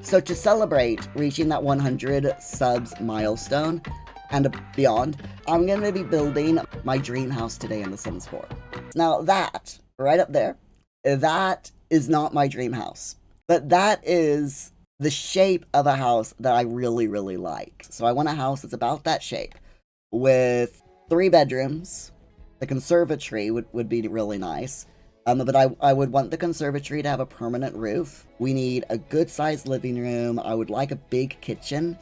So to celebrate reaching that 100 subs milestone and beyond, I'm going to be building my dream house today in The Sims 4. Now that, right up there, that is not my dream house, but that is the shape of a house that I really, really like. So I want a house that's about that shape with 3 bedrooms. The conservatory would be really nice. But I would want the conservatory to have a permanent roof. We need a good-sized living room. I would like a big kitchen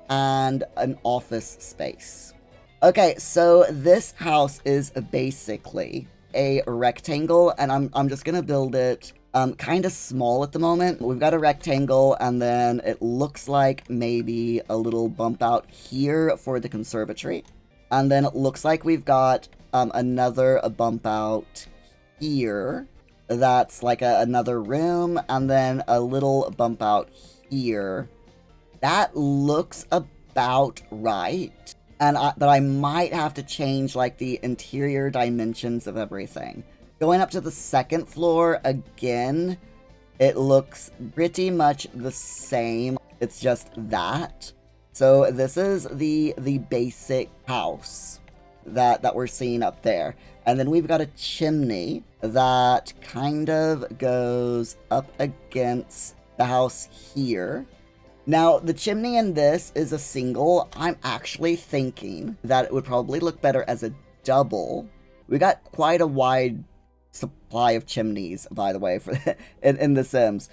and an office space. Okay, so this house is basically a rectangle, and I'm just gonna build it kind of small at the moment. We've got a rectangle, and then it looks like maybe a little bump out here for the conservatory. And then it looks like we've got another bump out here that's like another room, and then a little bump out here. That looks about right. But I might have to change like the interior dimensions of everything. Going up to the second floor again, it looks pretty much the same. It's just that. So this is the basic house that we're seeing up there. And then we've got a chimney that kind of goes up against the house here. Now, the chimney in this is a single. I'm actually thinking that it would probably look better as a double. We got quite a wide supply of chimneys, by the way, for in The Sims.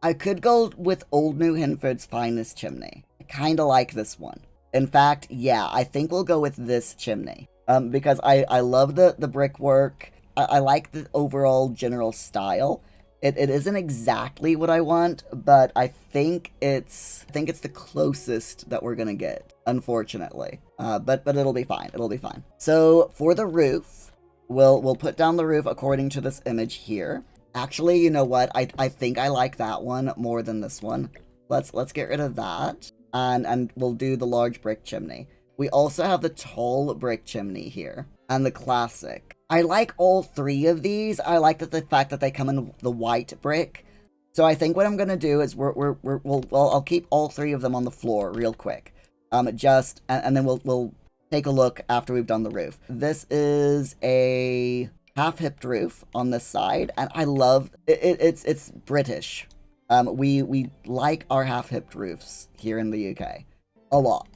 I could go with Old New Hinford's finest chimney. I kind of like this one. In fact, yeah, I think we'll go with this chimney. Because I love the brickwork. I like the overall general style. It isn't exactly what I want, but I think it's the closest that we're gonna get, unfortunately. But it'll be fine. It'll be fine. So for the roof, we'll put down the roof according to this image here. Actually, you know what? I think I like that one more than this one. Let's get rid of that, and we'll do the large brick chimney. We also have the tall brick chimney here, and the classic. I like all 3 of these. I like the fact that they come in the white brick. So I think what I'm gonna do is I'll keep all 3 of them on the floor real quick. And then we'll take a look after we've done the roof. This is a half-hipped roof on this side, and I love it. It's British. We like our half-hipped roofs here in the UK a lot.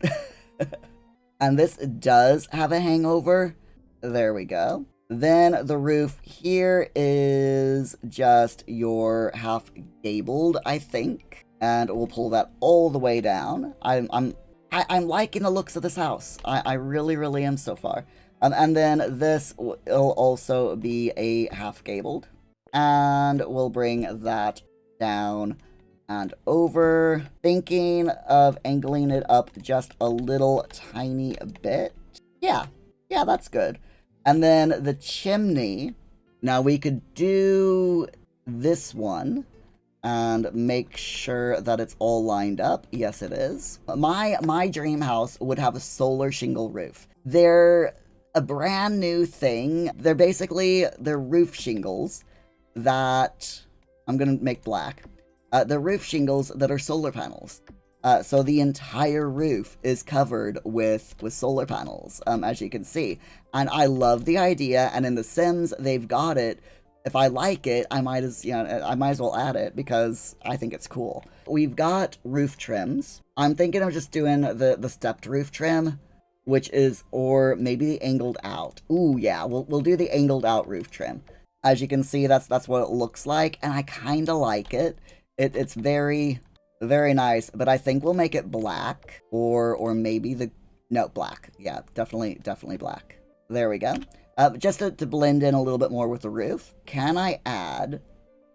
And this does have a hangover. There we go. Then the roof here is just your half gabled, I think. And we'll pull that all the way down. I'm liking the looks of this house. I really, really am so far. And then this will also be a half gabled. And we'll bring that down and over. Thinking of angling it up just a little tiny bit. Yeah, that's good. And then the chimney. Now we could do this one and make sure that it's all lined up. Yes, it is. My dream house would have a solar shingle roof. They're a brand new thing. They're roof shingles that I'm gonna make black. The roof shingles that are solar panels. So the entire roof is covered with solar panels, as you can see. And I love the idea, and in The Sims, they've got it. If I like it, I might as well add it because I think it's cool. We've got roof trims. I'm thinking of just doing the stepped roof trim, or maybe the angled out. Ooh, yeah, we'll do the angled out roof trim. As you can see, that's what it looks like, and I kind of like it. It's very, very nice, but I think we'll make it black, or maybe black. Yeah, definitely black. There we go. Just to blend in a little bit more with the roof, can I add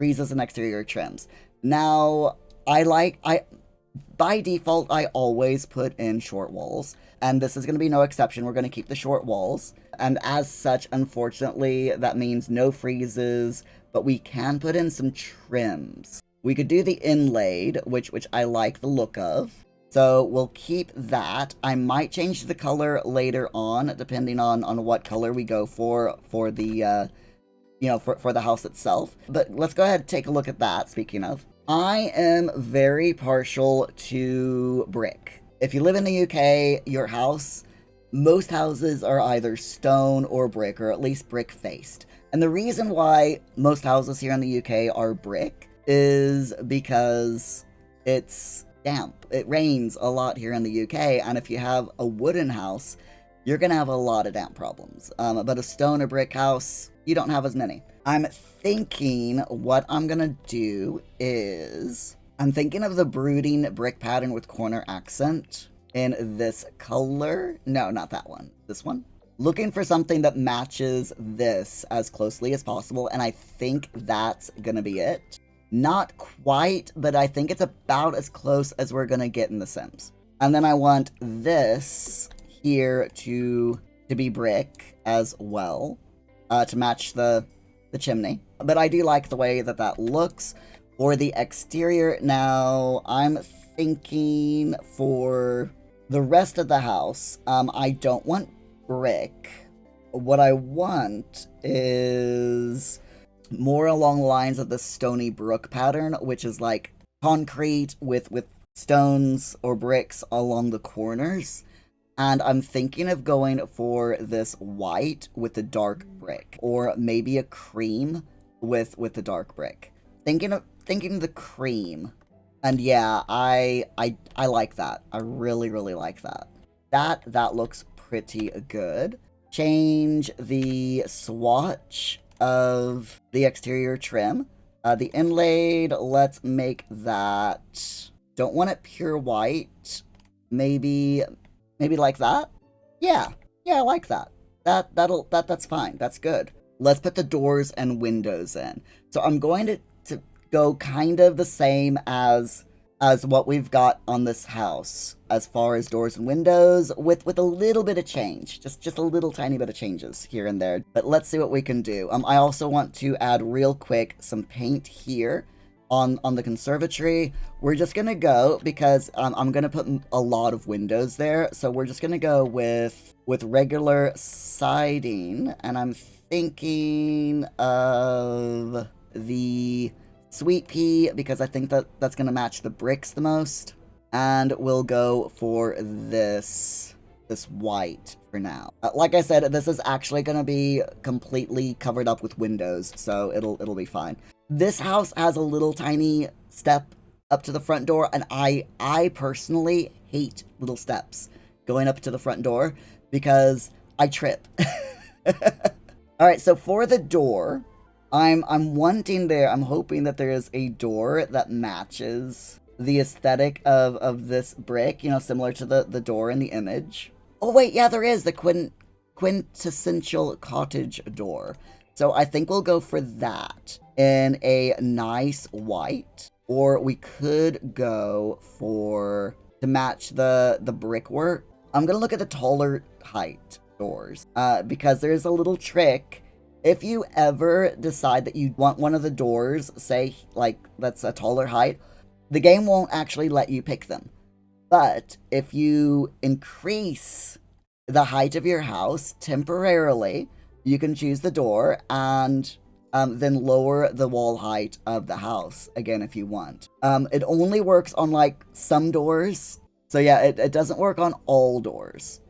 friezes and exterior trims? Now, by default, I always put in short walls, and this is going to be no exception. We're going to keep the short walls, and as such, unfortunately, that means no friezes, but we can put in some trims. We could do the inlaid, which I like the look of. So we'll keep that. I might change the color later on, depending on what color we go for the, for the house itself. But let's go ahead and take a look at that, speaking of. I am very partial to brick. If you live in the UK, your house, most houses are either stone or brick, or at least brick faced. And the reason why most houses here in the UK are brick is because it's damp. It rains a lot here in the UK, and if you have a wooden house, you're gonna have a lot of damp problems. But a stone or brick house, you don't have as many. I'm thinking what I'm gonna do is I'm thinking of the brooding brick pattern with corner accent in this color. No, not that one. This one. Looking for something that matches this as closely as possible, and I think that's gonna be it. Not quite, but I think it's about as close as we're gonna get in The Sims. And then I want this here to be brick as well, to match the chimney. But I do like the way that that looks. For the exterior, now I'm thinking for the rest of the house, I don't want brick. What I want is more along the lines of the Stony Brook pattern, which is like concrete with stones or bricks along the corners. And I'm thinking of going for this white with the dark brick, or maybe a cream with the dark brick. Thinking the cream. And yeah, I like that. I really like that. That looks pretty good. Change the swatch of the exterior trim. The inlaid, let's make that. Don't want it pure white. Maybe like that? Yeah, I like that. That's fine. That's good. Let's put the doors and windows in. So I'm going to go kind of the same as what we've got on this house as far as doors and windows, with a little bit of change. Just a little tiny bit of changes here and there. But let's see what we can do. I also want to add real quick some paint here on the conservatory. We're just gonna go, because I'm gonna put a lot of windows there, so we're just gonna go with regular siding, and I'm thinking of the sweet pea because I think that's gonna match the bricks the most, and we'll go for this white for now. Like I said, this is actually gonna be completely covered up with windows, so it'll be fine. This house has a little tiny step up to the front door, and I personally hate little steps going up to the front door because I trip. All right, so for the door, I'm wanting there. I'm hoping that there is a door that matches the aesthetic of this brick, you know, similar to the door in the image. Oh wait, yeah, there is the quintessential cottage door. So I think we'll go for that in a nice white, or we could go for, to match the brickwork, I'm gonna look at the taller height doors, because there's a little trick. If you ever decide that you want one of the doors, say like that's a taller height, the game won't actually let you pick them. But if you increase the height of your house temporarily, you can choose the door and then lower the wall height of the house again if you want. It only works on like some doors, so yeah, it doesn't work on all doors.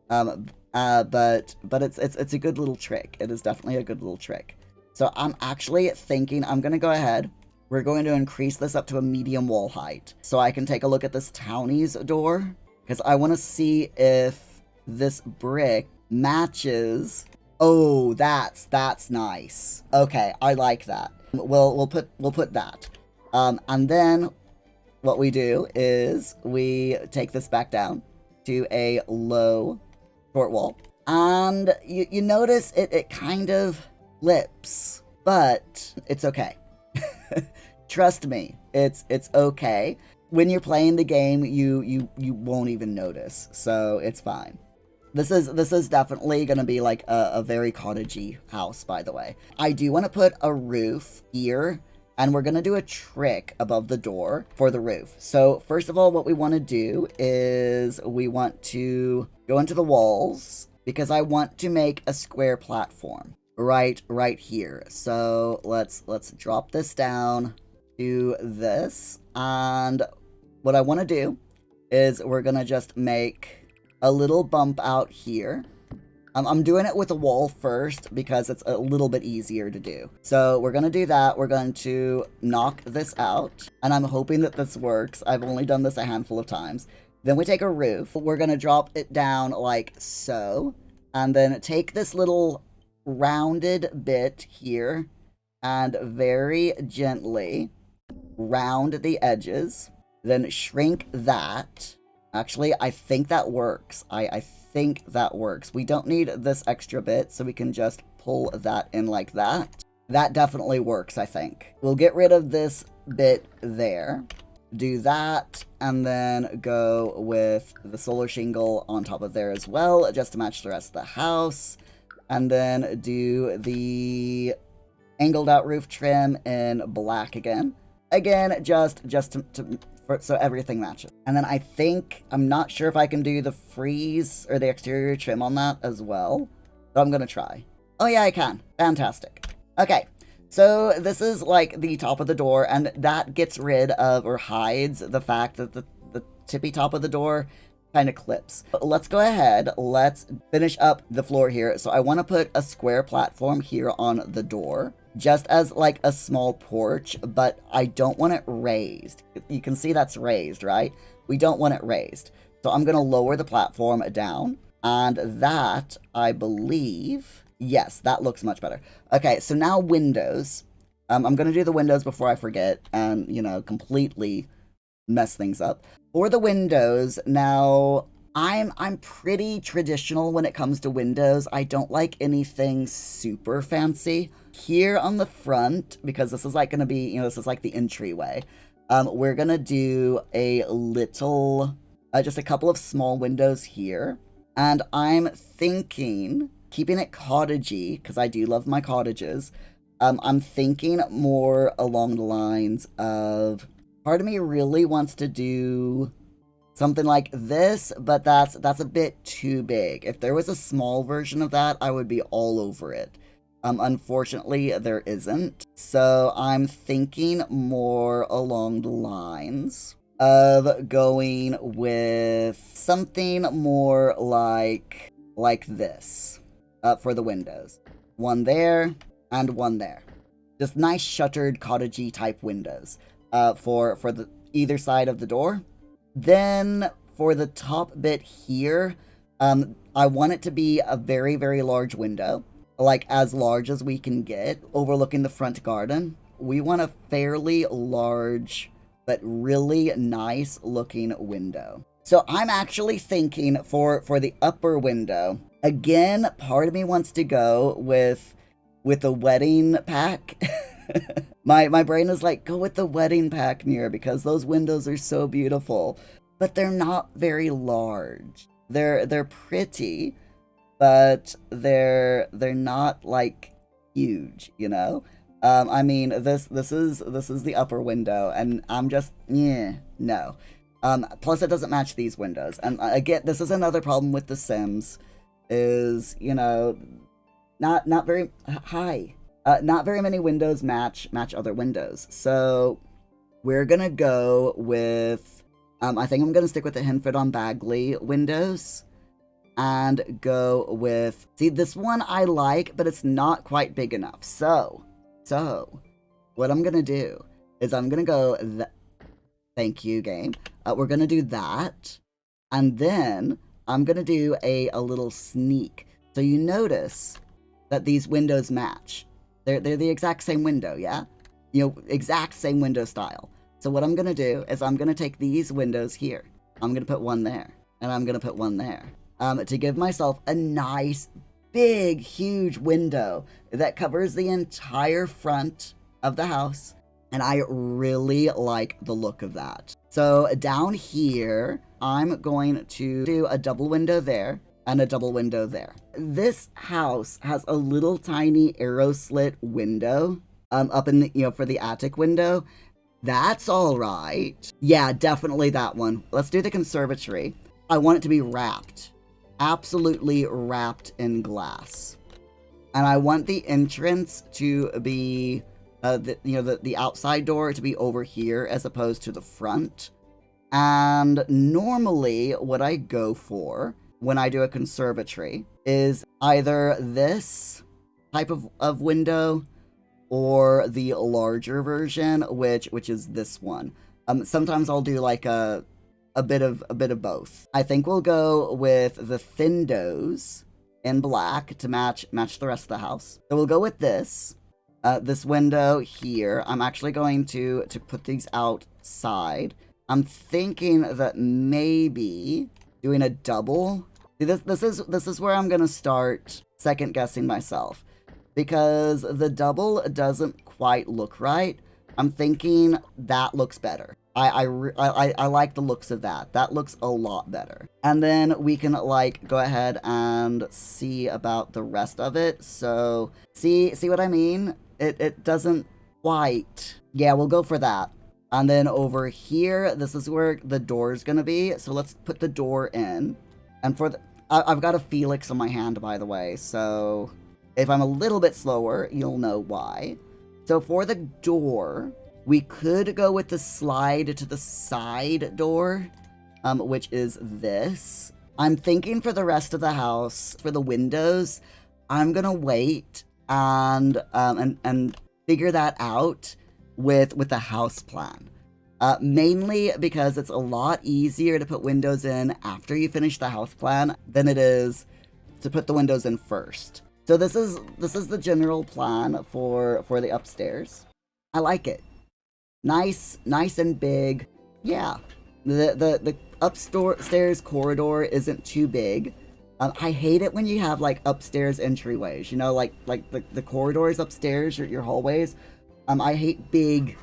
But it's a good little trick. It is definitely a good little trick. So I'm actually thinking I'm gonna go ahead. We're going to increase this up to a medium wall height, so I can take a look at this townies door, because I want to see if this brick matches. Oh, that's nice. Okay, I like that. We'll put that. And then what we do is we take this back down to a low short wall, and you notice it kind of flips, but it's okay. Trust me, it's okay. When you're playing the game, you won't even notice, so it's fine. This is definitely gonna be like a very cottagey house, by the way. I do want to put a roof here, and we're gonna do a trick above the door for the roof. So first of all, what we want to do is we want to go into the walls, because I want to make a square platform right here. So let's drop this down. to this. And what I want to do is we're going to just make a little bump out here. I'm doing it with a wall first because it's a little bit easier to do. So we're going to do that. We're going to knock this out. And I'm hoping that this works. I've only done this a handful of times. Then we take a roof. We're going to drop it down like so. And then take this little rounded bit here and very gently round the edges. Then shrink that. Actually, I think that works. I think that works. We don't need this extra bit, so we can just pull that in like that. That definitely works, I think. We'll get rid of this bit there. Do that, and then go with the solar shingle on top of there as well, just to match the rest of the house. And then do the angled out roof trim in black again. Again, just so everything matches. And then I think, I'm not sure if I can do the frieze or the exterior trim on that as well, but I'm gonna try. Oh yeah, I can. Fantastic. Okay, so this is like the top of the door, and that gets rid of or hides the fact that the tippy top of the door kind of clips. But let's go ahead, let's finish up the floor here. So I want to put a square platform here on the door, just as like a small porch, but I don't want it raised. You can see that's raised, right? We don't want it raised. So I'm going to lower the platform down, and that, I believe, yes, that looks much better. Okay, so now windows. I'm going to do the windows before I forget and, you know, completely mess things up. For the windows, now, I'm pretty traditional when it comes to windows. I don't like anything super fancy. Here on the front, because this is like going to be, you know, this is like the entryway, we're going to do a little, just a couple of small windows here. And I'm thinking, keeping it cottagey, because I do love my cottages, I'm thinking more along the lines of, part of me really wants to do something like this, but that's a bit too big. If there was a small version of that, I would be all over it. Unfortunately, there isn't. So I'm thinking more along the lines of going with something more like this for the windows. One there and one there. Just nice shuttered cottagey type windows for the either side of the door. Then for the top bit here, I want it to be a very, very large window, like as large as we can get, overlooking the front garden. We want a fairly large, but really nice looking window. So I'm actually thinking for the upper window, again, part of me wants to go with a wedding pack. My brain is like, go with the wedding pack mirror because those windows are so beautiful, but they're not very large. They're pretty, but they're not like huge, you know? I mean, this is the upper window, and I'm just, no. Plus it doesn't match these windows. And again, this is another problem with The Sims, is, you know, not very high. Not very many windows match other windows. So we're gonna go with, I think I'm gonna stick with the Hinford on Bagley windows and go with, see, this one I like, but it's not quite big enough. So what I'm gonna do is I'm gonna go, thank you, game. We're gonna do that, and then I'm gonna do a little sneak. So you notice that these windows match. They're the exact same window, yeah? You know, exact same window style. So what I'm gonna do is I'm gonna take these windows here. I'm gonna put one there, and I'm gonna put one there. To give myself a nice, big, huge window that covers the entire front of the house. And I really like the look of that. So down here, I'm going to do a double window there and a double window there. This house has a little tiny arrow slit window up in the, you know, for the attic window. That's all right. Yeah, definitely that one. Let's do the conservatory. I want it to be wrapped. Absolutely wrapped in glass. And I want the entrance to be the outside door to be over here as opposed to the front. And normally what I go for when I do a conservatory is either this type of window or the larger version, which is this one. Sometimes I'll do like a bit of both. I think we'll go with the thindos in black to match the rest of the house. So we'll go with this. This window here. I'm actually going to put these outside. I'm thinking that maybe doing a double. See, this is where I'm gonna start second guessing myself, because the double doesn't quite look right. I'm thinking that looks better. I like the looks of that. That looks a lot better. And then we can like go ahead and see about the rest of it. So see what I mean? It doesn't quite. Yeah, we'll go for that. And then over here, this is where the door is gonna be. So let's put the door in. And for the, I've got a Felix on my hand, by the way. So if I'm a little bit slower, you'll know why. So for the door, we could go with the slide to the side door, which is this. I'm thinking for the rest of the house, for the windows, I'm gonna wait and figure that out with the house plan. Mainly because it's a lot easier to put windows in after you finish the house plan than it is to put the windows in first. So this is the general plan for the upstairs. I like it. Nice and big. Yeah. The upstairs corridor isn't too big. I hate it when you have like upstairs entryways, you know, like the corridors upstairs, your hallways. I hate big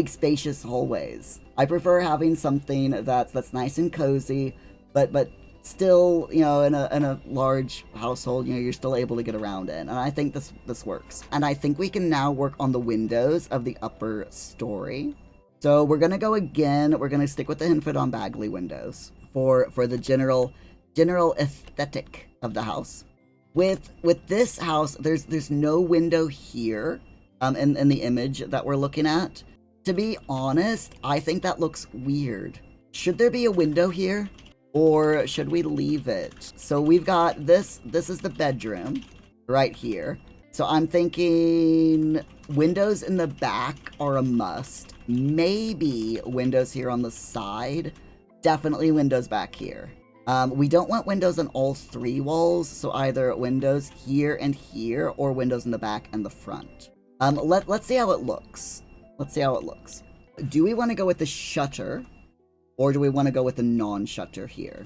spacious hallways. I prefer having something that's nice and cozy, but still, you know, in a large household, you know, you're still able to get around in. And I think this works. And I think we can now work on the windows of the upper story. So we're gonna go again. We're gonna stick with the Hinford on Bagley windows for the general aesthetic of the house. With this house, there's no window here in the image that we're looking at. To be honest, I think that looks weird. Should there be a window here? Or should we leave it? So we've got this is the bedroom right here. So I'm thinking windows in the back are a must. Maybe windows here on the side. Definitely windows back here. We don't want windows on all three walls, so either windows here and here, or windows in the back and the front. Let's see how it looks. Let's see how it looks. Do we want to go with the shutter? Or do we want to go with the non-shutter here?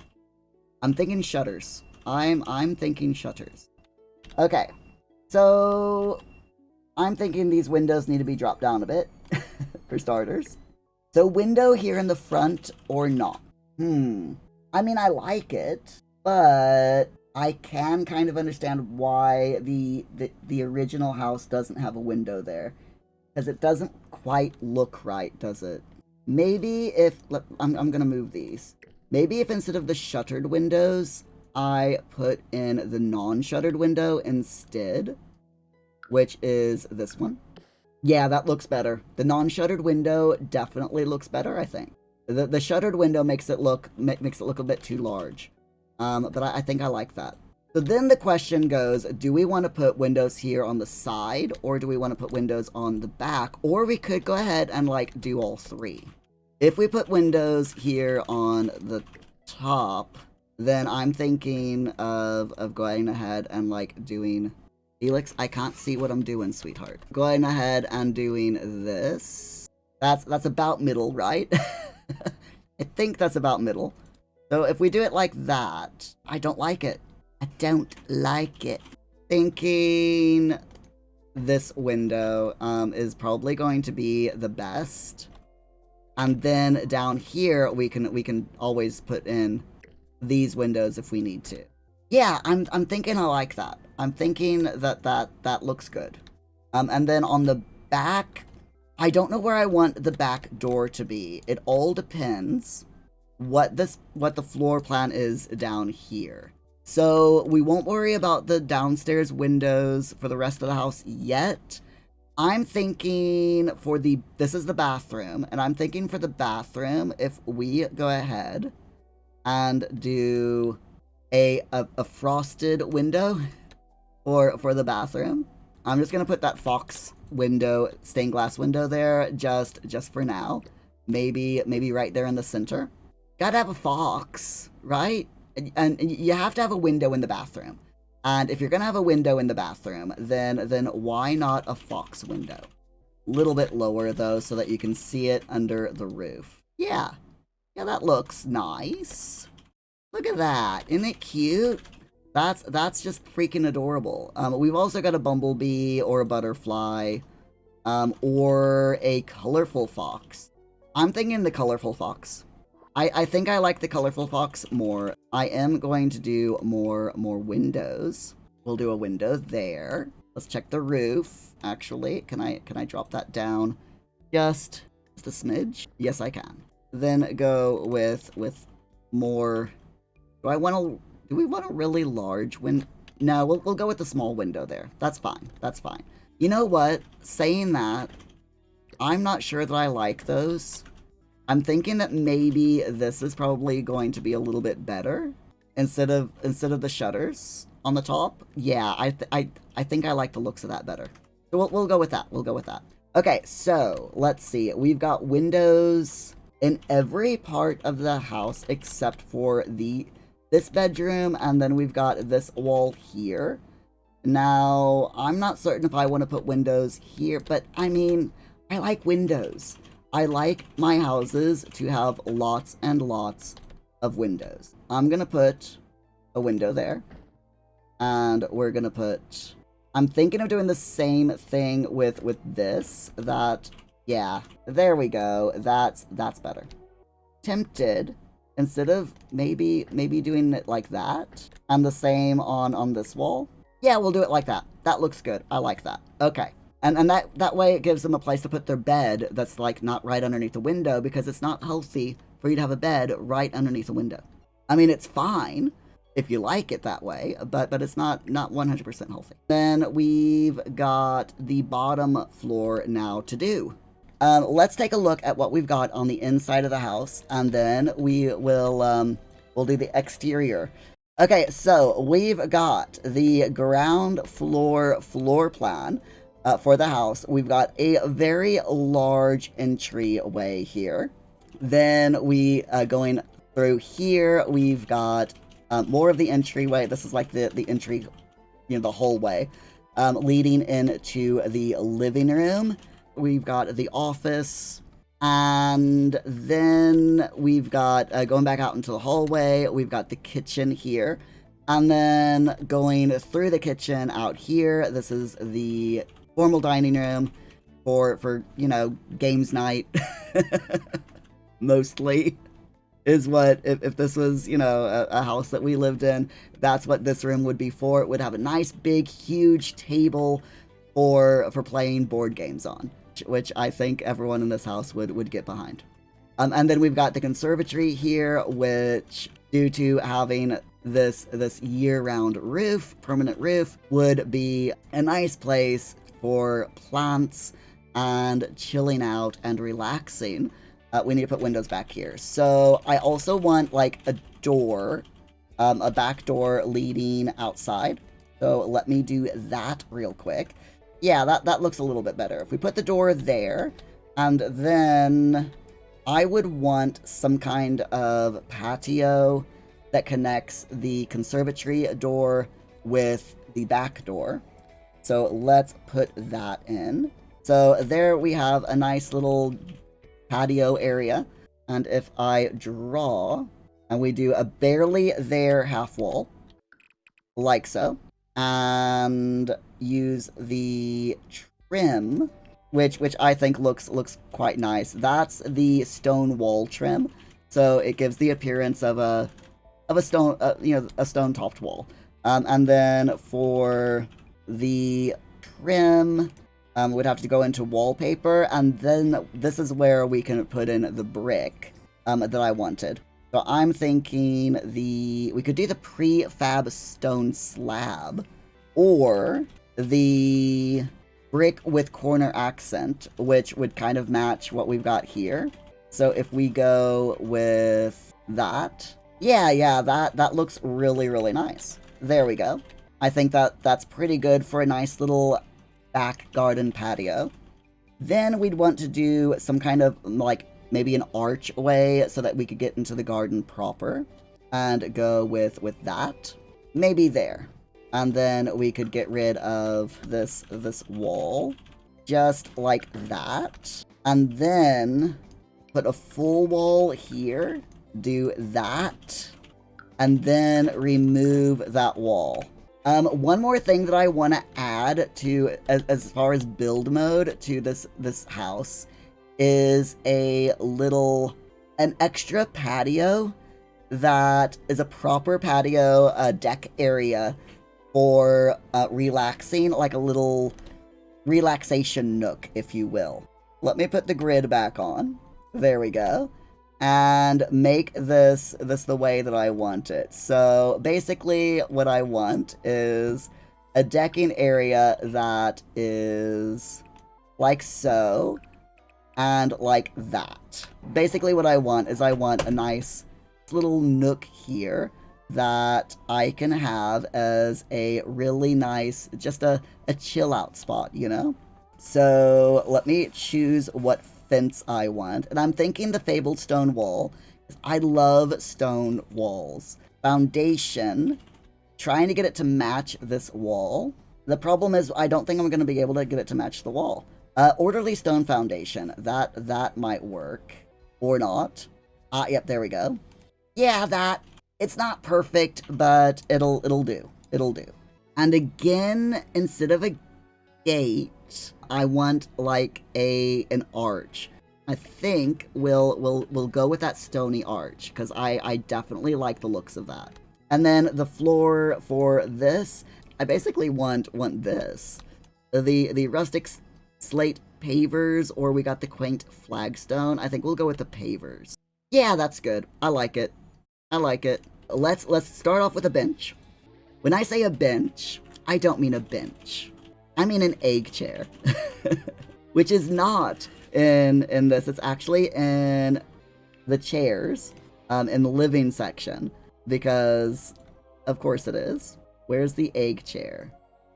I'm thinking shutters. I'm thinking shutters. Okay. So I'm thinking these windows need to be dropped down a bit, for starters. So window here in the front or not? I mean, I like it, but I can kind of understand why the original house doesn't have a window there. Because it doesn't quite look right, does it? Maybe if, I'm gonna move these. Maybe if instead of the shuttered windows, I put in the non-shuttered window instead, which is this one. Yeah, that looks better. The non-shuttered window definitely looks better, I think. The shuttered window makes it look a bit too large. But I think I like that. So then the question goes, do we want to put windows here on the side, or do we want to put windows on the back? Or we could go ahead and like do all three. If we put windows here on the top, then I'm thinking of going ahead and like doing... Felix, I can't see what I'm doing, sweetheart. Going ahead and doing this. That's about middle, right? I think that's about middle. So if we do it like that, I don't like it. I don't like it. Thinking this window is probably going to be the best. And then down here, we can always put in these windows if we need to. Yeah, I'm thinking I like that. I'm thinking that looks good. And then on the back, I don't know where I want the back door to be. It all depends what the floor plan is down here. So we won't worry about the downstairs windows for the rest of the house yet. I'm thinking for this is the bathroom, and I'm thinking for the bathroom, if we go ahead and do a frosted window for the bathroom. I'm just gonna put that fox window, stained glass window there, just for now. Maybe right there in the center. Gotta have a fox, right? And you have to have a window in the bathroom. And if you're gonna have a window in the bathroom, then why not a fox window? A little bit lower though, so that you can see it under the roof. Yeah, that looks nice. Look at that, isn't it cute? That's just freaking adorable. We've also got a bumblebee or a butterfly, or a colorful fox. I'm thinking the colorful fox. I think I like the colorful fox more. I am going to do more windows. We'll do a window there. Let's check the roof. Actually, can I drop that down just a smidge? Yes, I can. Then go with more. Do we want a really large window? No, we'll go with the small window there. That's fine. That's fine. You know what? Saying that, I'm not sure that I like those. I'm thinking that maybe this is probably going to be a little bit better instead of the shutters on the top. Yeah, I think I like the looks of that better. So we'll go with that. We'll go with that. Okay, so let's see. We've got windows in every part of the house except for this bedroom, and then we've got this wall here. Now, I'm not certain if I want to put windows here, but I mean, I like windows. I like my houses to have lots and lots of windows. I'm gonna put a window there, and we're gonna put... I'm thinking of doing the same thing with this. Yeah, there we go. That's better. Tempted, instead of maybe doing it like that, and the same on this wall. Yeah, we'll do it like that. That looks good. I like that. Okay. And that way it gives them a place to put their bed that's like not right underneath the window, because it's not healthy for you to have a bed right underneath the window. I mean, it's fine if you like it that way, but it's not 100% healthy. Then we've got the bottom floor now to do. Let's take a look at what we've got on the inside of the house, and then we'll do the exterior. Okay, so we've got the ground floor plan for the house. We've got a very large entryway here. Then going through here, we've got more of the entryway. This is like the entry, the hallway, leading into the living room. We've got the office, and then we've got, going back out into the hallway, we've got the kitchen here. And then going through the kitchen out here, this is the formal dining room for games night. Mostly is what, if this was, a house that we lived in, that's what this room would be for. It would have a nice big huge table for playing board games on, which I think everyone in this house would get behind. And then we've got the conservatory here, which, due to having this year-round roof, permanent roof, would be a nice place for plants and chilling out and relaxing. We need to put windows back here. So I also want like a door, a back door leading outside. So let me do that real quick. Yeah, that looks a little bit better. If we put the door there, and then I would want some kind of patio that connects the conservatory door with the back door. So let's put that in. So there we have a nice little patio area. And if I draw, and we do a barely there half wall, like so, and use the trim, which I think looks quite nice. That's the stone wall trim, so it gives the appearance of a stone, a stone topped wall. And then for the trim, we'd have to go into wallpaper, and then this is where we can put in the brick that I wanted. So I'm thinking we could do the prefab stone slab, or the brick with corner accent, which would kind of match what we've got here. So if we go with that, yeah, that looks really, really nice. There we go. I think that's pretty good for a nice little back garden patio. Then we'd want to do some kind of, like, maybe an archway so that we could get into the garden proper. And go with that. Maybe there. And then we could get rid of this wall. Just like that. And then put a full wall here. Do that. And then remove that wall. One more thing that I want to add to, as far as build mode to this house, is an extra patio that is a proper patio deck area for relaxing, like a little relaxation nook, if you will. Let me put the grid back on. There we go. And make this the way that I want it. So basically what I want is a decking area that is like so and like that. Basically what I want is I want a nice little nook here that I can have as a really nice, just a chill out spot, you know? So let me choose what fence I want. And I'm thinking the fabled stone wall. I love stone walls. Foundation. Trying to get it to match this wall. The problem is I don't think I'm going to be able to get it to match the wall. Orderly stone foundation. That might work. Or not. Yep, there we go. Yeah, it's not perfect, but it'll do. It'll do. And again, instead of a gate, I want like an arch. I think we'll go with that stony arch because I definitely like the looks of that. And then the floor for this, I basically want this. The rustic slate pavers, or we got the quaint flagstone. I think we'll go with the pavers. Yeah, that's good. I like it. I like it. Let's start off with a bench. When I say a bench, I don't mean a bench. I mean an egg chair, which is not in this. It's actually in the chairs, in the living section, because of course it is. Where's the egg chair?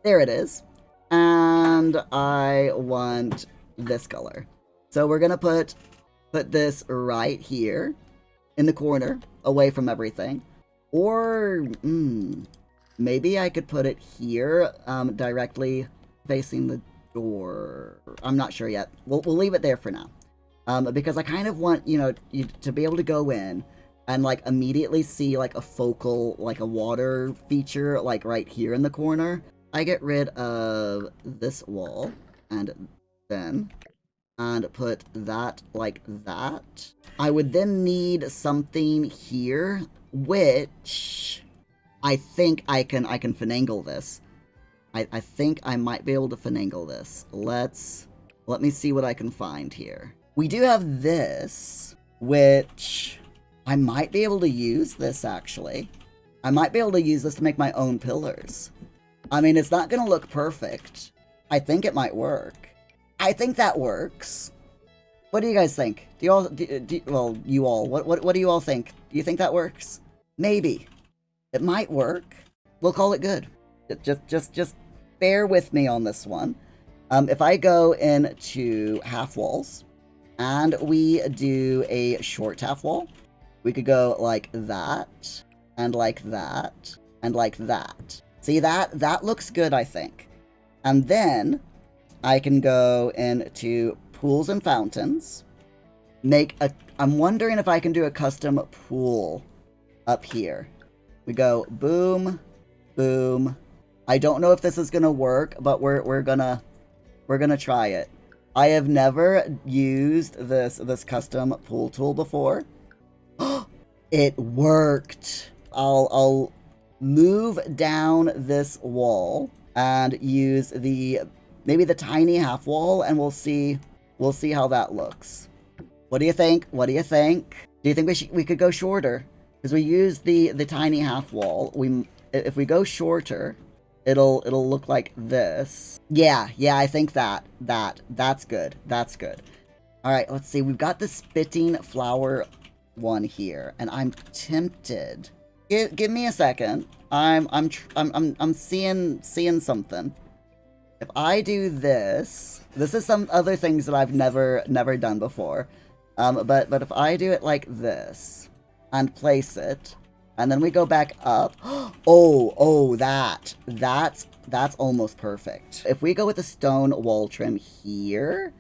There it is. And I want this color. So we're gonna put this right here in the corner, away from everything. Or maybe I could put it here, directly facing the door. I'm not sure yet. We'll leave it there for now. Because I kind of want, you to be able to go in and like immediately see like a focal, like a water feature, like right here in the corner. I get rid of this wall and put that like that. I would then need something here, which I think I can finagle this. I think I might be able to finagle this. Let me see what I can find here. We do have this, which I might be able to use this, actually. I might be able to use this to make my own pillars. I mean, it's not going to look perfect. I think it might work. I think that works. What do you guys think? Do you all, you all, what do you all think? Do you think that works? Maybe. It might work. We'll call it good. Just bear with me on this one. If I go into half walls and we do a short half wall, we could go like that and like that and like that. See, that looks good, I think. And then I can go into pools and fountains. I'm wondering if I can do a custom pool up here. We go boom, boom. I don't know if this is gonna work, but we're gonna try it. I have never used this custom pool tool before. It worked. I'll move down this wall and use maybe the tiny half wall, and we'll see how that looks. What do you think? What do you think? Do you think we could go shorter? Because we used the tiny half wall. If we go shorter, it'll look like this. Yeah, I think that's good. That's good. All right, let's see. We've got the spitting flower one here, and I'm tempted. Give me a second. I'm seeing something. If I do this is some other things that I've never done before. But if I do it like this and place it, and then we go back up. Oh, that's almost perfect. If we go with the stone wall trim here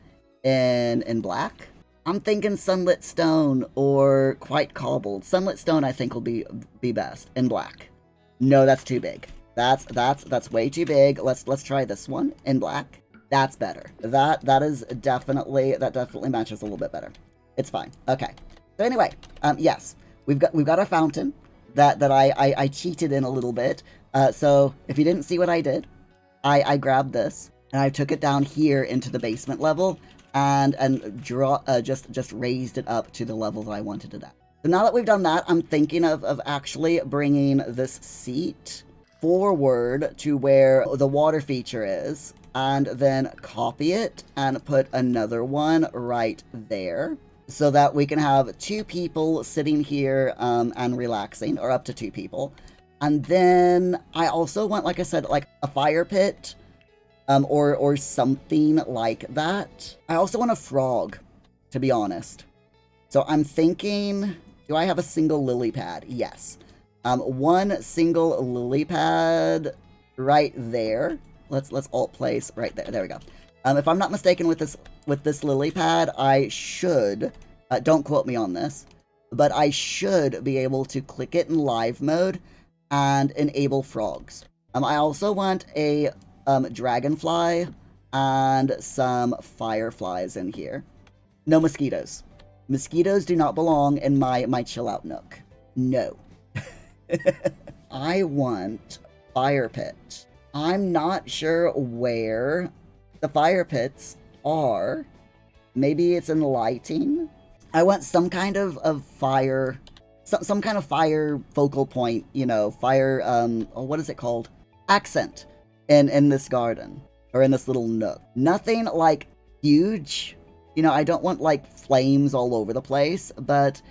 in black, I'm thinking sunlit stone or quite cobbled. Sunlit stone I think will be best in black. No, that's too big. That's way too big. Let's try this one in black. That's better. That definitely matches a little bit better. It's fine. Okay. So anyway, yes, we've got a fountain that I cheated in a little bit. So if you didn't see what I did, I grabbed this and I took it down here into the basement level and just raised it up to the level that I wanted it at. So now that we've done that, I'm thinking of actually bringing this seat forward to where the water feature is, and then copy it and put another one right there, so that we can have 2 people sitting here and relaxing, or up to 2 people. And then I also want, like I said, like a fire pit, or something like that. I also want a frog, to be honest. So I'm thinking, do I have a single lily pad? Yes. One single lily pad right there. Let's alt place right there. There we go. If I'm not mistaken with this lily pad, I should, don't quote me on this, but I should be able to click it in live mode and enable frogs. I also want a dragonfly and some fireflies in here. No mosquitoes. Mosquitoes do not belong in my chill out nook. No. I want fire pit. I'm not sure where the fire pits are. Maybe it's in lighting. I want some kind of fire, some kind of fire focal point, you know, fire, what is it called? Accent in this garden, or in this little nook. Nothing like huge. You know, I don't want like flames all over the place, but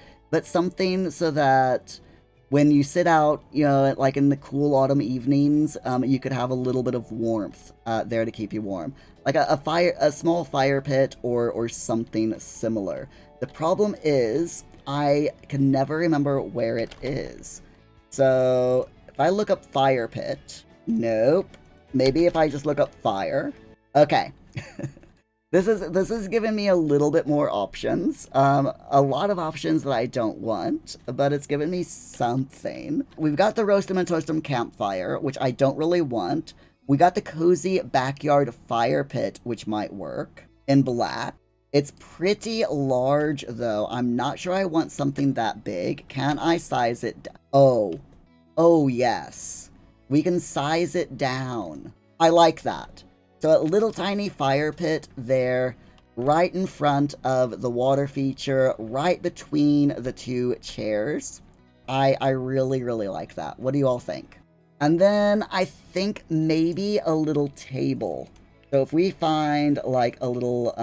something so that when you sit out, you know, like in the cool autumn evenings, you could have a little bit of warmth there to keep you warm. Like a small fire pit or something similar. The problem is, I can never remember where it is. So if I look up fire pit, nope. Maybe if I just look up fire. Okay. This is giving me a little bit more options. A lot of options that I don't want, but it's giving me something. We've got the Roast 'em and Toast 'em campfire, which I don't really want. We got the cozy backyard fire pit, which might work, in black. It's pretty large, though. I'm not sure I want something that big. Can I size it down? Oh yes. We can size it down. I like that. So a little tiny fire pit there, right in front of the water feature, right between the 2 chairs. I really, really like that. What do you all think? And then I think maybe a little table. So if we find like a little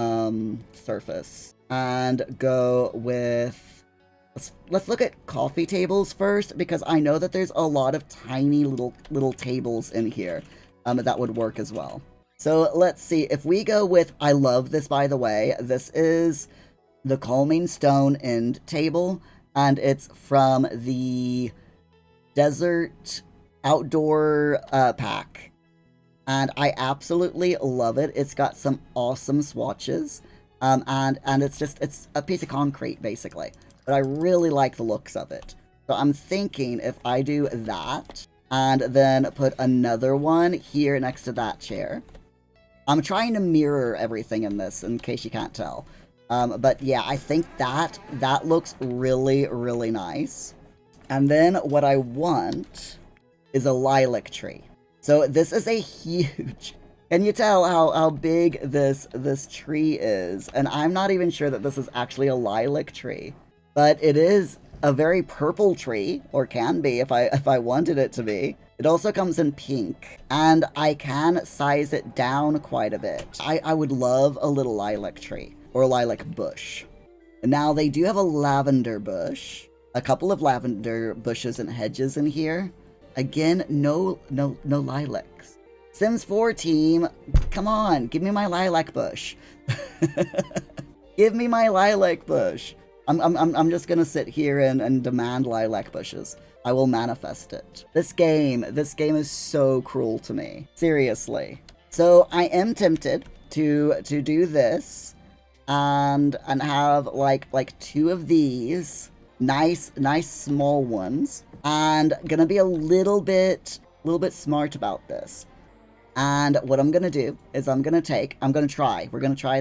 surface and go with, let's look at coffee tables first, because I know that there's a lot of tiny little tables in here that would work as well. So let's see, if we go with, I love this, by the way, this is the Calming Stone End table, and it's from the Desert Outdoor pack. And I absolutely love it. It's got some awesome swatches, and it's a piece of concrete, basically. But I really like the looks of it. So I'm thinking if I do that, and then put another one here next to that chair. I'm trying to mirror everything in this, in case you can't tell. But yeah, I think that looks really, really nice. And then what I want is a lilac tree. So this is a huge... Can you tell how big this tree is? And I'm not even sure that this is actually a lilac tree. But it is a very purple tree, or can be if I wanted it to be. It also comes in pink, and I can size it down quite a bit. I would love a little lilac tree, or lilac bush. Now, they do have a lavender bush, a couple of lavender bushes and hedges in here. Again, no lilacs. Sims 4 team, come on, give me my lilac bush. Give me my lilac bush. I'm just gonna sit here and demand lilac bushes. I will manifest it. This game is so cruel to me. Seriously. So I am tempted to do this and have like 2 of these nice small ones, and gonna be a little bit smart about this. And what I'm gonna do is we're gonna try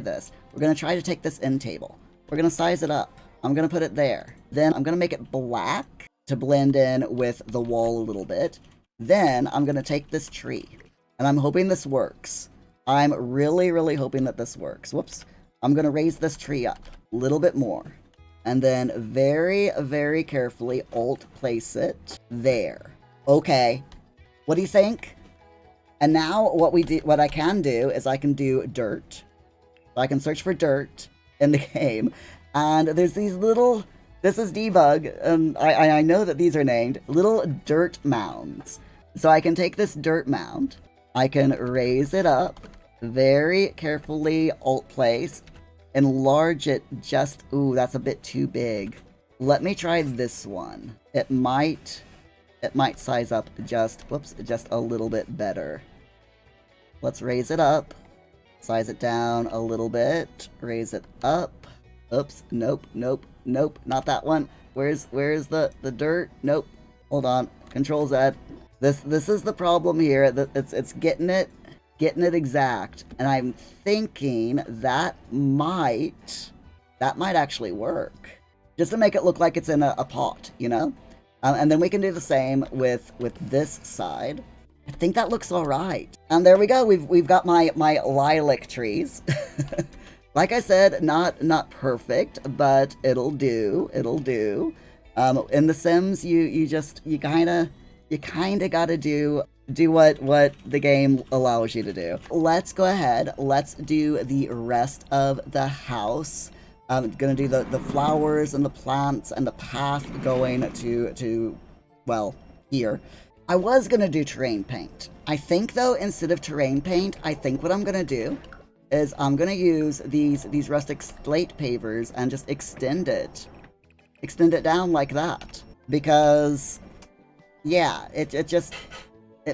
this. We're gonna try to take this end table. We're gonna size it up. I'm gonna put it there. Then I'm gonna make it black to blend in with the wall a little bit. Then I'm gonna take this tree, and I'm hoping this works. I'm really hoping that this works. Whoops. I'm gonna raise this tree up a little bit more, and then very carefully alt place it there. Okay. What do you think? And now what I can do is I can do dirt. So I can search for dirt in the game, and there's these little, this is debug, and I know that these are named little dirt mounds. So I can take this dirt mound, I can raise it up, very carefully alt place, enlarge it just, ooh, that's a bit too big. Let me try this one. It might size up just a little bit better. Let's raise it up, size it down a little bit, raise it up. Oops, nope, not that one. Where's the dirt? Nope. Hold on. Control Z. This is the problem here. It's getting it exact, and I'm thinking that might actually work, just to make it look like it's in a pot, you know. And then we can do the same with this side. I think that looks all right. And there we go. We've got my lilac trees. Like I said, not perfect, but it'll do. It'll do. In The Sims, you kind of gotta do what the game allows you to do. Let's go ahead. Let's do the rest of the house. I'm gonna do the flowers and the plants and the path going to well, here. I was gonna do terrain paint. I think though, instead of terrain paint, I think what I'm gonna do is I'm gonna use these rustic slate pavers and just extend it down like that, because yeah, it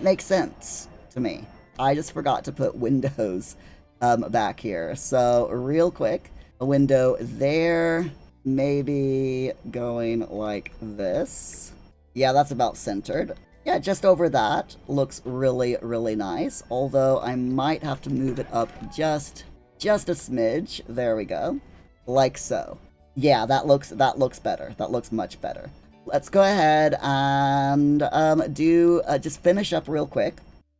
makes sense to me. I just forgot to put windows back here. So real quick, a window there, maybe going like this. Yeah, that's about centered. Yeah, just over that. Looks really nice. Although I might have to move it up just a smidge. There we go. Like so. Yeah, that looks better. That looks much better. Let's go ahead and just finish up real quick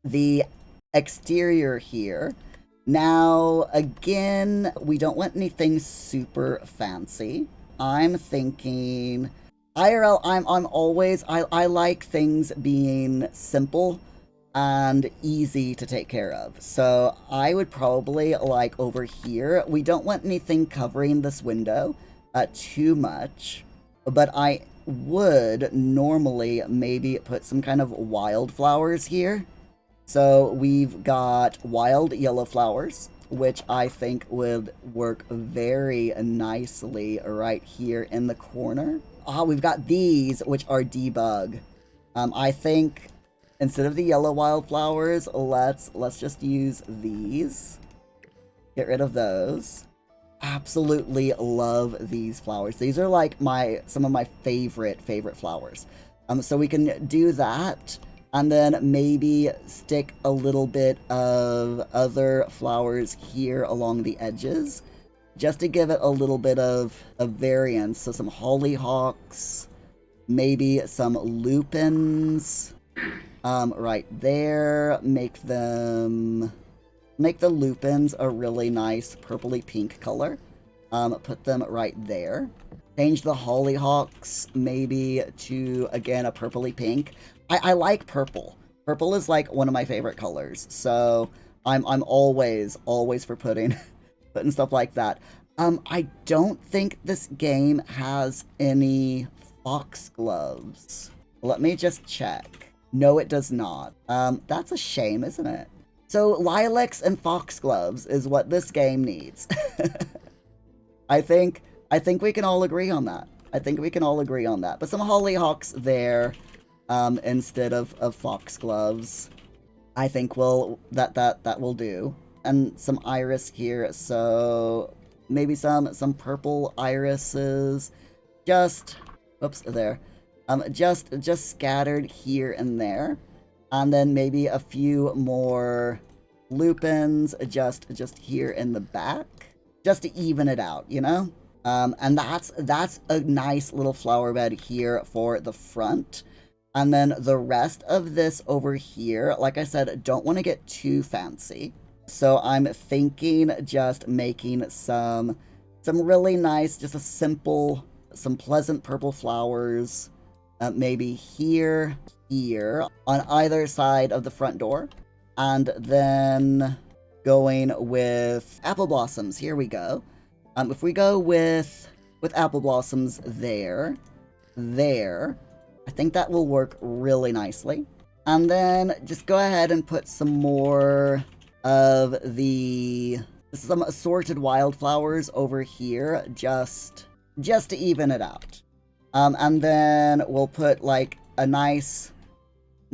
the exterior here. Now, again, we don't want anything super fancy. I'm thinking IRL, I like things being simple and easy to take care of. So I would probably, like, over here, we don't want anything covering this window too much, but I would normally maybe put some kind of wildflowers here. So we've got wild yellow flowers, which I think would work very nicely right here in the corner. We've got these, which are debug. I think instead of the yellow wildflowers, let's just use these. Get rid of those. Absolutely love these flowers. These are like some of my favorite flowers. So we can do that, and then maybe stick a little bit of other flowers here along the edges, just to give it a little bit of variance. So some hollyhocks, maybe some lupins, right there. Make the lupins a really nice purpley pink color. Put them right there. Change the hollyhocks maybe to, again, a purpley pink. I like purple. Purple is like one of my favorite colors, so I'm always for putting putting stuff like that. I don't think this game has any foxgloves. Let me just check. No, it does not. That's a shame, isn't it? So lilacs and foxgloves is what this game needs. I think we can all agree on that. I think we can all agree on that. But some hollyhocks there, instead of foxgloves, I think that will do. And some iris here, so maybe some purple irises, just oops there, just scattered here and there, and then maybe a few more lupins just here in the back, just to even it out, you know. And that's a nice little flower bed here for the front. And then the rest of this over here, like I said, don't want to get too fancy. So I'm thinking just making some really nice, just a simple, some pleasant purple flowers, maybe here, on either side of the front door. And then going with apple blossoms, here we go. If we go with apple blossoms there, I think that will work really nicely. And then just go ahead and put some more of some assorted wildflowers over here, just to even it out. And then we'll put like a nice,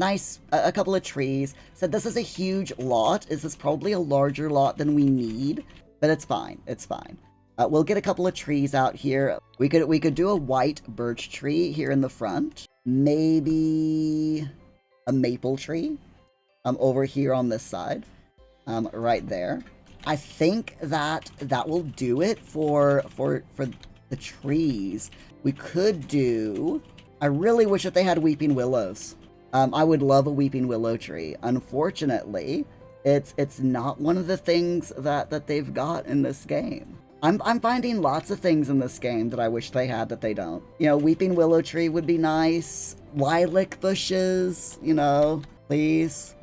a couple of trees. So this is a huge lot. This is probably a larger lot than we need, but it's fine. It's fine. We'll get a couple of trees out here. We could do a white birch tree here in the front. Maybe a maple tree over here on this side, right there. I think that will do it for the trees. We could do, I really wish that they had weeping willows. I would love a weeping willow tree. Unfortunately, it's not one of the things that they've got in this game. I'm finding lots of things in this game that I wish they had that they don't. You know, weeping willow tree would be nice. Lilac bushes, you know, please.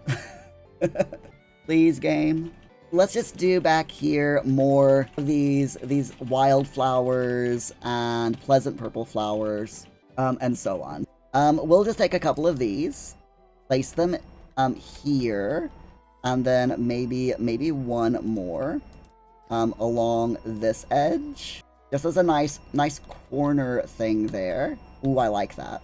Please, game. Let's just do back here more of these wildflowers and pleasant purple flowers, and so on. We'll just take a couple of these, place them here, and then maybe one more along this edge, just as a nice corner thing there. Ooh, I like that.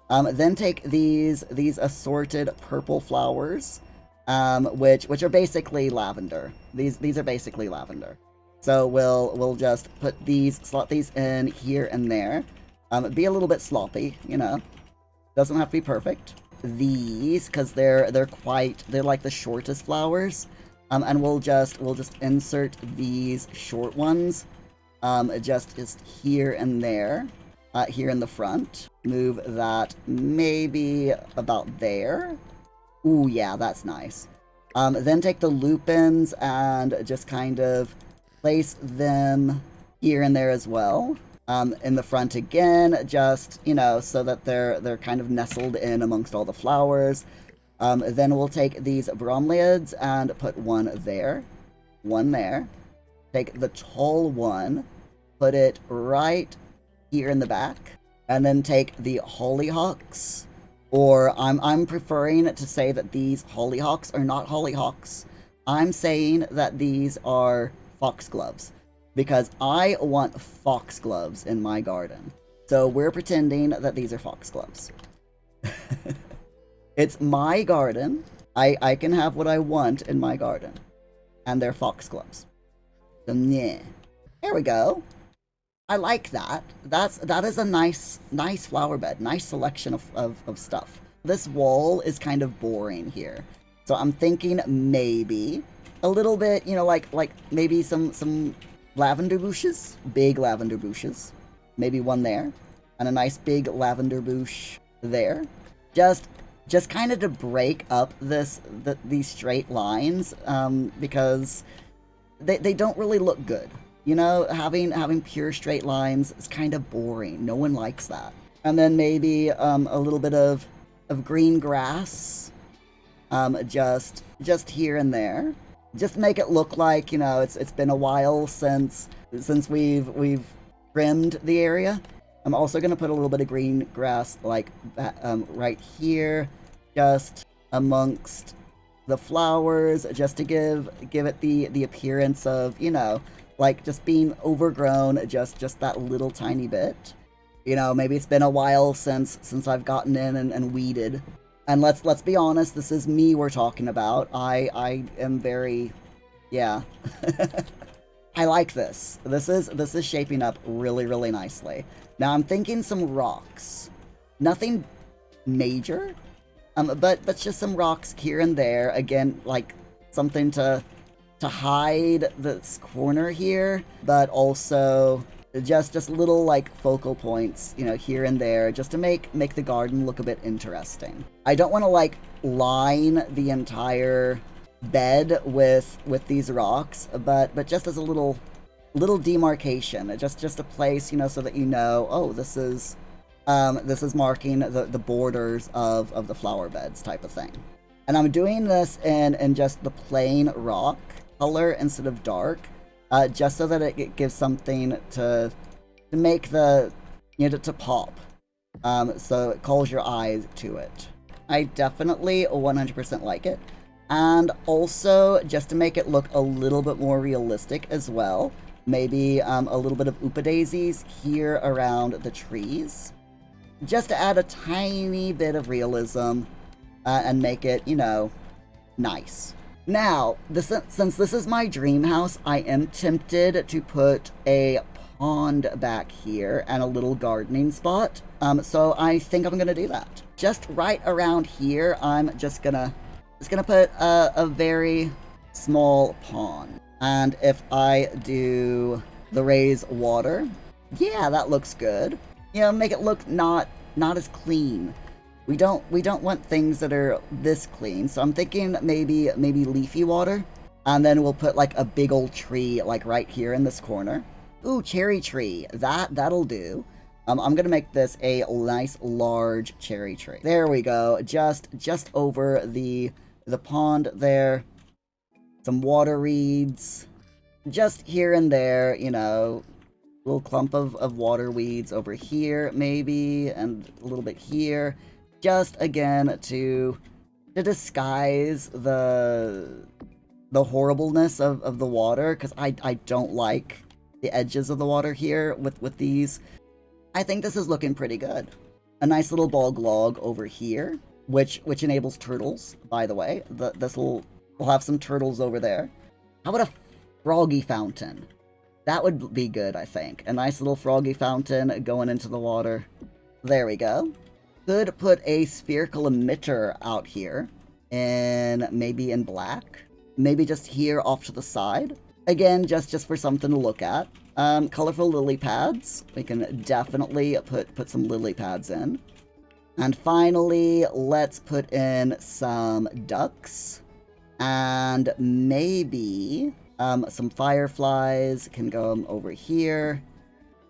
Then take these assorted purple flowers, which are basically lavender. These are basically lavender. So we'll just put slot these in here and there. Be a little bit sloppy, you know. Doesn't have to be perfect. These, because they're like the shortest flowers. And we'll just insert these short ones, just here and there, here in the front. Move that maybe about there. Ooh, yeah, that's nice. Then take the lupins and just kind of place them here and there as well. In the front again, just, you know, so that they're kind of nestled in amongst all the flowers. Then we'll take these bromeliads and put one there, one there. Take the tall one, put it right here in the back, and then take the hollyhocks, or I'm preferring to say that these hollyhocks are not hollyhocks. I'm saying that these are foxgloves, because I want foxgloves in my garden. So we're pretending that these are foxgloves. It's my garden. I can have what I want in my garden. And they're foxgloves. So, yeah. There we go. I like that. That is a nice flower bed. Nice selection of stuff. This wall is kind of boring here. So I'm thinking maybe a little bit, you know, like maybe some lavender bushes. Big lavender bushes. Maybe one there. And a nice big lavender bush there. Just kind of to break up these straight lines, because they don't really look good. You know, having pure straight lines is kind of boring. No one likes that. And then maybe a little bit of green grass, just here and there, just to make it look like, you know, it's been a while since we've trimmed the area. I'm also gonna put a little bit of green grass like right here, just amongst the flowers, just to give it the appearance of, you know, like just being overgrown, just that little tiny bit. You know, maybe it's been a while since I've gotten in and weeded. And let's be honest, this is me we're talking about. I am very, yeah. I like this. This is shaping up really, really nicely. Now I'm thinking some rocks. Nothing major, but just some rocks here and there. Again, like something to hide this corner here, but also just little like focal points, you know, here and there, just to make the garden look a bit interesting. I don't want to like line the entire bed with these rocks, but just as a little demarcation, just a place, you know, so that you know, oh, this is marking the borders of the flower beds type of thing. And I'm doing this in just the plain rock color instead of dark, just so that it gives something to make the, you know, to pop, so it calls your eyes to it. I definitely 100% like it. And also, just to make it look a little bit more realistic as well, maybe a little bit of Upa daisies here around the trees, just to add a tiny bit of realism and make it, you know, nice. Now, since this is my dream house, I am tempted to put a pond back here and a little gardening spot. So I think I'm gonna do that. Just right around here, I'm just gonna put a very small pond. And if I do the raise water, yeah, that looks good. You know, make it look not as clean. We don't want things that are this clean, so I'm thinking maybe leafy water, and then we'll put like a big old tree like right here in this corner. Ooh, cherry tree. That'll do. I'm gonna make this a nice large cherry tree. There we go. Just over the pond there. Some water reeds. Just here and there, you know. Little clump of water weeds over here, maybe, and a little bit here. Just again to disguise the horribleness of the water, because I don't like the edges of the water here with these. I think this is looking pretty good. A nice little bog log over here, which enables turtles, by the way. We'll have some turtles over there. How about a froggy fountain? That would be good, I think. A nice little froggy fountain going into the water. There we go. Could put a spherical emitter out here, and maybe in black. Maybe just here off to the side. Again, just for something to look at. Colorful lily pads. We can definitely put some lily pads in. And finally, let's put in some ducks. And maybe some fireflies can go over here.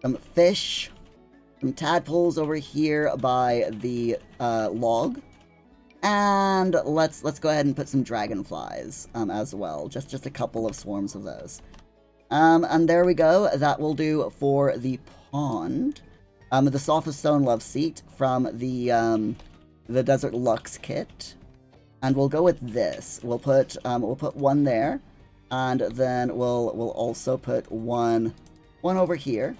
Some fish. Some tadpoles over here by the log. And let's go ahead and put some dragonflies as well. Just a couple of swarms of those. And there we go. That will do for the pond. The softest stone love seat from the Desert Lux kit. And we'll go with this. We'll put one there. And then we'll also put one over here,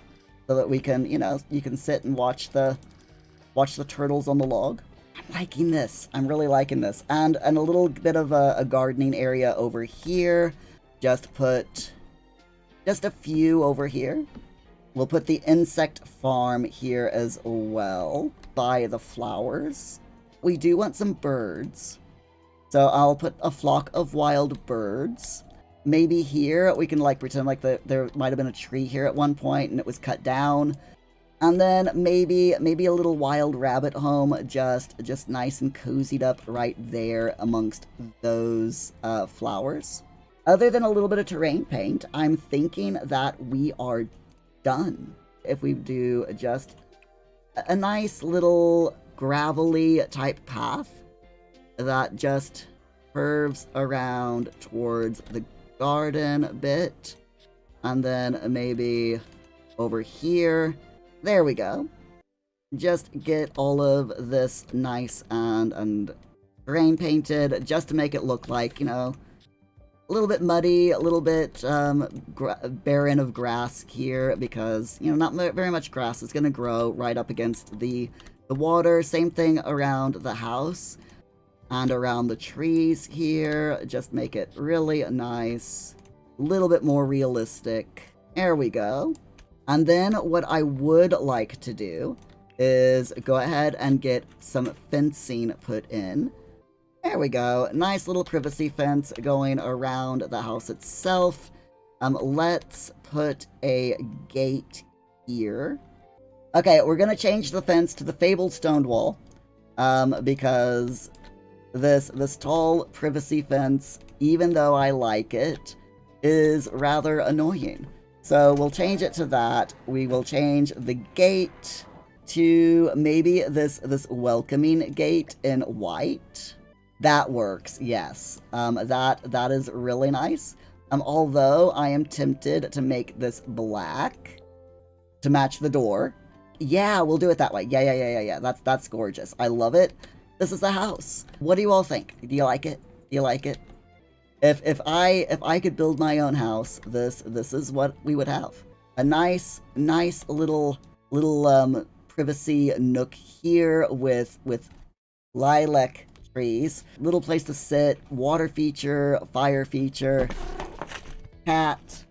so that we can, you know, you can sit and watch the turtles on the log. I'm liking this. I'm really liking this. And a little bit of a gardening area over here. Just put just a few over here. We'll put the insect farm here as well by the flowers. We do want some birds. So I'll put a flock of wild birds. Maybe here we can like pretend like there might have been a tree here at one point and it was cut down. And then maybe a little wild rabbit home, just nice and cozied up right there amongst those flowers. Other than a little bit of terrain paint, I'm thinking that we are done. If we do just a nice little gravelly type path that just curves around towards the garden a bit, and then maybe over here. There we go. Just get all of this nice and terrain painted just to make it look like, you know, a little bit muddy, a little bit barren of grass here, because, you know, not very much grass is going to grow right up against the water. Same thing around the house and around the trees here. Just make it really nice, a little bit more realistic. There we go. And then what I would like to do is go ahead and get some fencing put in. There we go. Nice little privacy fence going around the house itself. Let's put a gate here. Okay, we're gonna change the fence to the fabled stone wall, because this tall privacy fence, even though I like it, is rather annoying. So we'll change it to that. We will change the gate to maybe this welcoming gate in white. That works, yes. That is really nice. Although I am tempted to make this black to match the door. Yeah, we'll do it that way. Yeah. That's gorgeous. I love it. This is the house. What do you all think? Do you like it? Do you like it? If I could build my own house, this is what we would have. A nice little privacy nook here with lilac trees, little place to sit, water feature, fire feature, cat,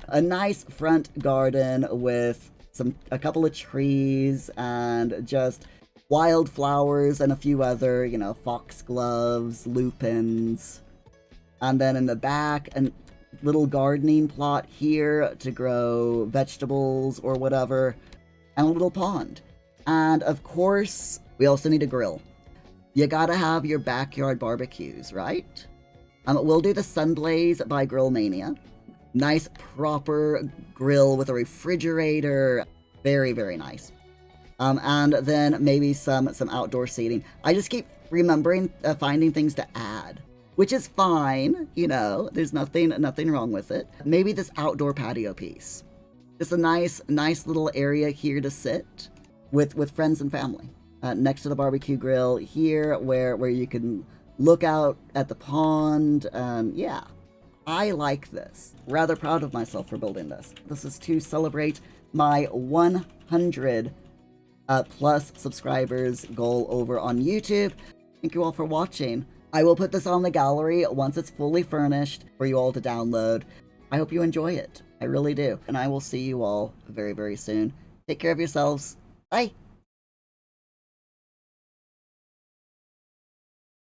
a nice front garden with a couple of trees and just wildflowers and a few other, you know, foxgloves, lupins, and then in the back a little gardening plot here to grow vegetables or whatever, and a little pond. And of course, we also need a grill. You gotta have your backyard barbecues, right? We'll do the Sunblaze by Grillmania. Nice proper grill with a refrigerator. Very, very nice. And then maybe some outdoor seating. I just keep remembering finding things to add, which is fine, you know, there's nothing wrong with it. Maybe this outdoor patio piece. Just a nice little area here to sit with friends and family. Next to the barbecue grill here, where you can look out at the pond. Yeah, I like this. Rather proud of myself for building this. This is to celebrate my 100 plus subscribers goal over on YouTube. Thank you all for watching. I will put this on the gallery once it's fully furnished for you all to download. I hope you enjoy it. I really do. And I will see you all very, very soon. Take care of yourselves. Bye.